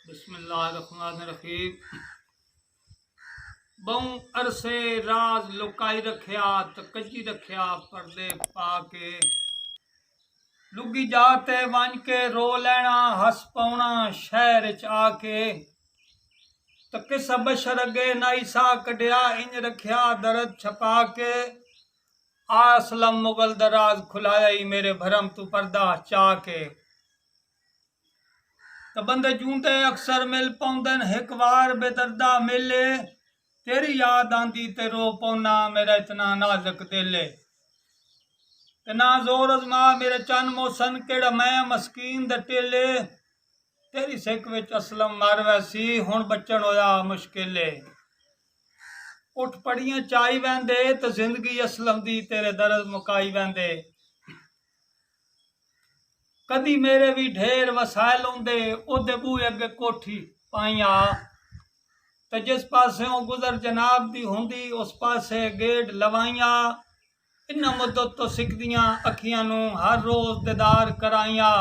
बिस्मिल्लाहिर्रहमानिर्रहीम। बहु अरसे राज लुकाई रखिया तो कजी रखिया पर्दे पा के। लुगी जाते वन के रो लेना हस पाउना शहर च आके। तो किस बशर अगे नाई सा कढ़िया इंज रखिया दर्द छपा के। आसलम मुगल दराज खुलाया ही मेरे भरम तू पर्दा चा के। तो बंदे जूंदे अक्सर मिल पाउंदन हिक वार बेदर्दा मिले। तेरी याद आंदी ते रो पौना मेरा इतना नाजुक दिल। ते ना जोर अजमा मेरे चन मोसन केड़ा मैं मस्कीन द टेले। तेरी सिक विच असलम मर वैसी हुण बचन होया मुश्किल। उठ पड़ियां चाई वैंदे ते जिंदगी असलम दी तेरे दर्द मुकाई वैंदे। कदी मेरे भी ढेर वसायल होंदे ओदे बूहे अगे कोठी पाइया। ते जिस पास्यों गुजर जनाब दी हुंदी उस पासे गेट लवाइया। इन्ना मुद्दत तो सिकदियां अखियां नू हर रोज दीदार कराइया।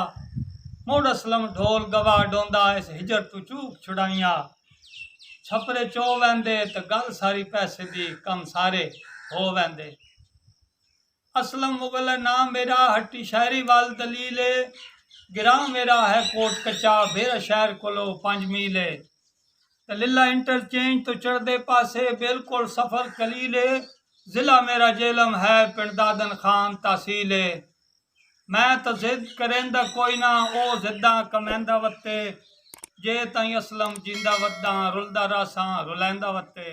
मुड़ असलम ढोल गवा डोंदा इस हिजर तू चूक छुड़ाइया। छपरे चो वैंदे ते गल सारी पैसे दी कम सारे हो वैंदे। असलम मुगल नाम मेरा हट्टी शहरी वाल दलीले। गिरां मेरा है कोट कचा बेरा शहर कोलो 5 मीले। लीला इंटरचेंज तो चढ़दे पासे बिल्कुल सफर कलीले। जिला मेरा जेलम है पिंड दादन खान तहसीले। मैं तो जिद करेंदा कोई ना ओ जिद्दां कमैंदा वत्ते। जे ताईं असलम जिंदा वद्दां रुलदा रासां रुलैंदा वत्ते।